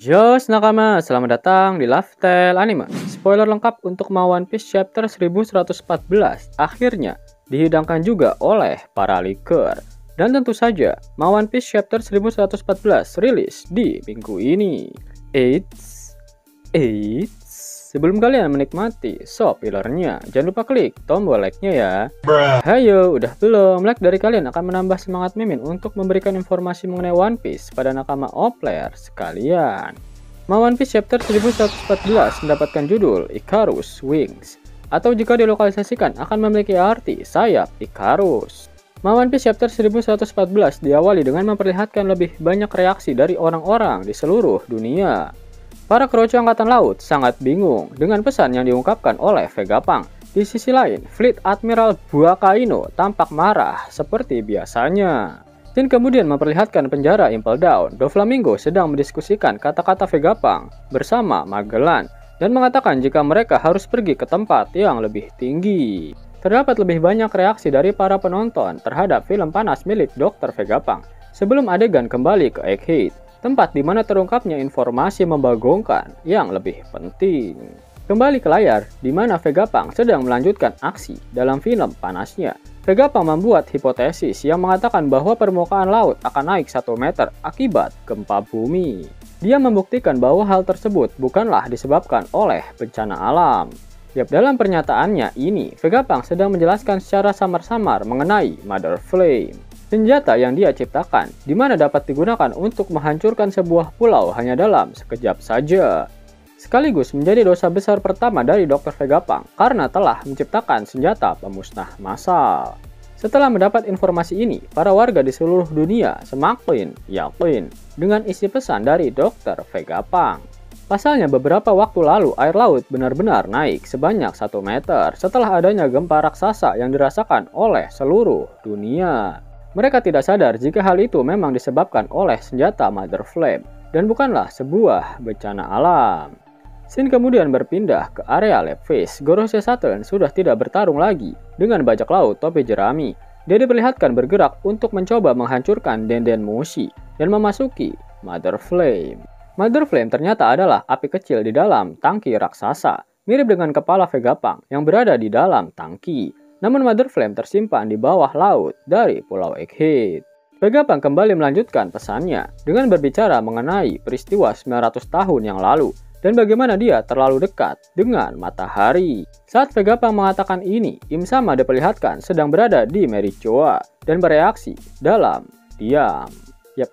Jos nakama, selamat datang di Lifestyle Anime. Spoiler lengkap untuk One Piece chapter 1114 akhirnya dihidangkan juga oleh para leaker. Dan tentu saja, One Piece chapter 1114 rilis di minggu ini. Eits, sebelum kalian menikmati spoilernya, jangan lupa klik tombol like-nya ya. Hayo, udah belum? Like dari kalian akan menambah semangat Mimin untuk memberikan informasi mengenai One Piece pada nakama O-Player sekalian. One Piece chapter 1114 mendapatkan judul Icarus Wings, atau jika dilokalisasikan akan memiliki arti sayap Icarus. One Piece chapter 1114 diawali dengan memperlihatkan lebih banyak reaksi dari orang-orang di seluruh dunia. Para kru angkatan laut sangat bingung dengan pesan yang diungkapkan oleh Vegapunk. Di sisi lain, Fleet Admiral Buakaino tampak marah seperti biasanya. Dan kemudian memperlihatkan penjara Impel Down. Doflamingo sedang mendiskusikan kata-kata Vegapunk bersama Magellan dan mengatakan jika mereka harus pergi ke tempat yang lebih tinggi. Terdapat lebih banyak reaksi dari para penonton terhadap film panas milik Dr. Vegapunk sebelum adegan kembali ke Egghead, tempat di mana terungkapnya informasi membagongkan yang lebih penting. Kembali ke layar, di mana Vegapunk sedang melanjutkan aksi dalam film panasnya. Vegapunk membuat hipotesis yang mengatakan bahwa permukaan laut akan naik 1 meter akibat gempa bumi. Dia membuktikan bahwa hal tersebut bukanlah disebabkan oleh bencana alam. Dalam pernyataannya ini, Vegapunk sedang menjelaskan secara samar-samar mengenai Mother Flame, senjata yang dia ciptakan, di mana dapat digunakan untuk menghancurkan sebuah pulau hanya dalam sekejap saja. Sekaligus menjadi dosa besar pertama dari Dr. Vegapunk karena telah menciptakan senjata pemusnah massal. Setelah mendapat informasi ini, para warga di seluruh dunia semakin yakin dengan isi pesan dari Dr. Vegapunk. Pasalnya beberapa waktu lalu air laut benar-benar naik sebanyak 1 meter setelah adanya gempa raksasa yang dirasakan oleh seluruh dunia. Mereka tidak sadar jika hal itu memang disebabkan oleh senjata Mother Flame dan bukanlah sebuah bencana alam. Shin kemudian berpindah ke area lab phase. Gorosei Saturn sudah tidak bertarung lagi dengan bajak laut topi jerami. Dia diperlihatkan bergerak untuk mencoba menghancurkan Denden Mushi dan memasuki Mother Flame. Mother Flame ternyata adalah api kecil di dalam tangki raksasa, mirip dengan kepala Vegapunk yang berada di dalam tangki. Namun Mother Flame tersimpan di bawah laut dari Pulau Egghead. Vegapunk kembali melanjutkan pesannya dengan berbicara mengenai peristiwa 900 tahun yang lalu dan bagaimana dia terlalu dekat dengan matahari. Saat Vegapunk mengatakan ini, Im Sama diperlihatkan sedang berada di Mericoa dan bereaksi dalam diam.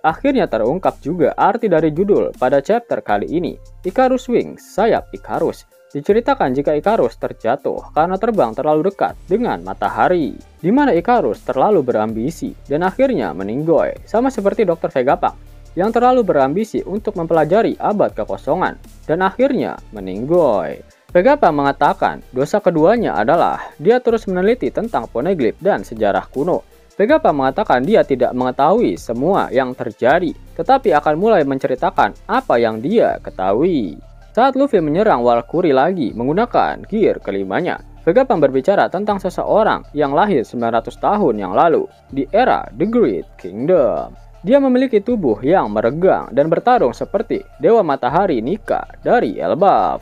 Akhirnya terungkap juga arti dari judul pada chapter kali ini, Icarus Wings, sayap Icarus. Diceritakan jika Icarus terjatuh karena terbang terlalu dekat dengan matahari, di mana Icarus terlalu berambisi dan akhirnya meninggoy, sama seperti Dr. Vegapunk yang terlalu berambisi untuk mempelajari abad kekosongan dan akhirnya meninggoy. Vegapunk mengatakan dosa keduanya adalah dia terus meneliti tentang poneglyph dan sejarah kuno. Vegapunk mengatakan dia tidak mengetahui semua yang terjadi, tetapi akan mulai menceritakan apa yang dia ketahui. Saat Luffy menyerang Valkyrie lagi menggunakan gear kelimanya, Vegapunk berbicara tentang seseorang yang lahir 900 tahun yang lalu di era The Great Kingdom. Dia memiliki tubuh yang meregang dan bertarung seperti Dewa Matahari Nika dari Elbaf.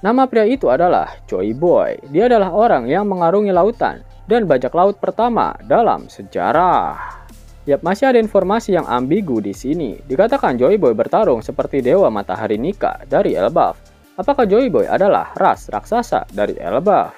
Nama pria itu adalah Joy Boy. Dia adalah orang yang mengarungi lautan dan bajak laut pertama dalam sejarah. Masih ada informasi yang ambigu di sini. Dikatakan Joy Boy bertarung seperti Dewa Matahari Nika dari Elbaf. Apakah Joy Boy adalah ras raksasa dari Elbaf?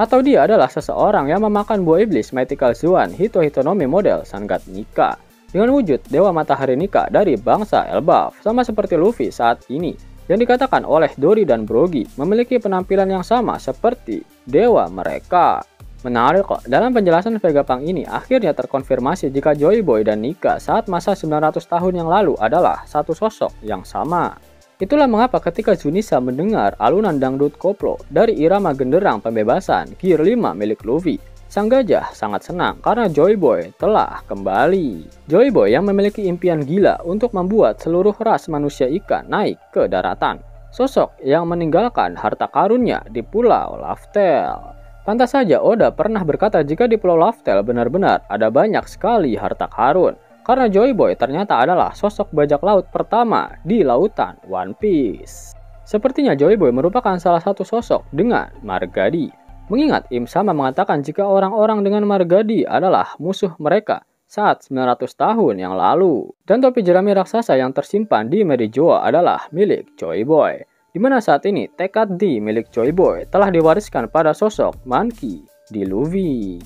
Atau dia adalah seseorang yang memakan buah iblis Mythical Swan Hito Hitonomi model Sangat Nika dengan wujud Dewa Matahari Nika dari bangsa Elbaf, sama seperti Luffy saat ini, yang dikatakan oleh Dory dan Brogy memiliki penampilan yang sama seperti dewa mereka. Menarik kok, dalam penjelasan Vegapunk ini akhirnya terkonfirmasi jika Joy Boy dan Nika saat masa 900 tahun yang lalu adalah satu sosok yang sama. Itulah mengapa ketika Zunisa mendengar alunan dangdut koplo dari irama genderang pembebasan Gear 5 milik Luffy, sang gajah sangat senang karena Joy Boy telah kembali. Joy Boy yang memiliki impian gila untuk membuat seluruh ras manusia ikan naik ke daratan. Sosok yang meninggalkan harta karunnya di Pulau Laftel. Pantas saja Oda pernah berkata jika di Pulau Laftel benar-benar ada banyak sekali harta karun, karena Joy Boy ternyata adalah sosok bajak laut pertama di lautan One Piece. Sepertinya Joy Boy merupakan salah satu sosok dengan Margadi. Mengingat Im Sama mengatakan jika orang-orang dengan Margadi adalah musuh mereka saat 900 tahun yang lalu. Dan topi jerami raksasa yang tersimpan di Merijoa adalah milik Joy Boy. Di mana saat ini tekad di milik Joy Boy telah diwariskan pada sosok Monkey D. Luffy.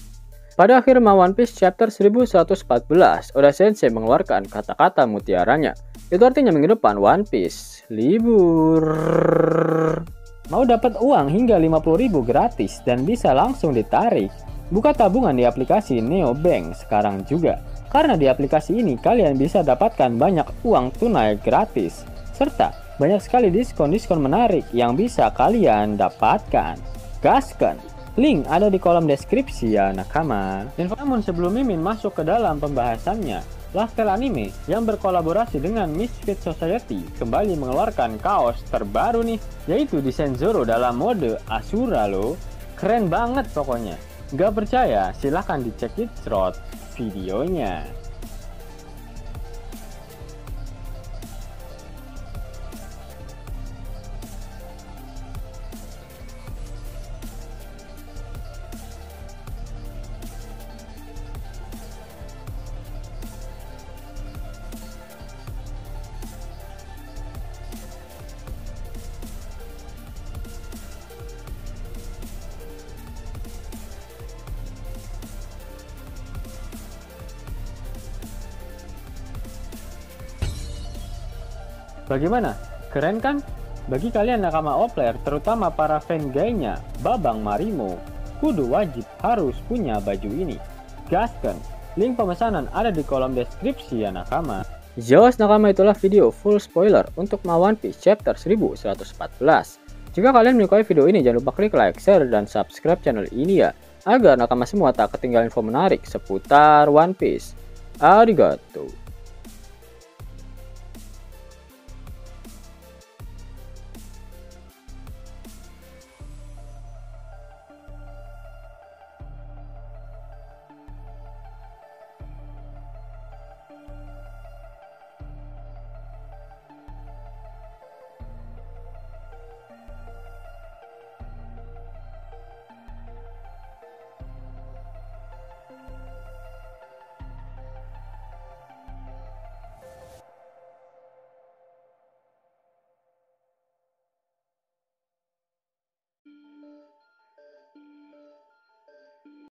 Pada akhir One Piece chapter 1114, Oda Sensei mengeluarkan kata-kata mutiaranya. Itu artinya minggu depan One Piece libur. Mau dapat uang hingga 50.000 gratis dan bisa langsung ditarik? Buka tabungan di aplikasi Neobank sekarang juga. Karena di aplikasi ini kalian bisa dapatkan banyak uang tunai gratis. Serta banyak sekali diskon-diskon menarik yang bisa kalian dapatkan. Gaskan! Link ada di kolom deskripsi ya nakama. Namun sebelum Mimin masuk ke dalam pembahasannya, Lifestyle Anime yang berkolaborasi dengan Misfit Society kembali mengeluarkan kaos terbaru nih, yaitu desain Zoro dalam mode Asura loh. Keren banget pokoknya. Gak percaya? Silahkan dicek it short videonya. Bagaimana? Keren kan? Bagi kalian nakama Oplayer, terutama para fan gaynya Babang Marimo, kudu wajib harus punya baju ini. Gaskan! Link pemesanan ada di kolom deskripsi ya nakama. Jelas nakama, itulah video full spoiler untuk One Piece chapter 1114. Jika kalian menyukai video ini, jangan lupa klik like, share, dan subscribe channel ini ya, agar nakama semua tak ketinggalan info menarik seputar One Piece. Arigato.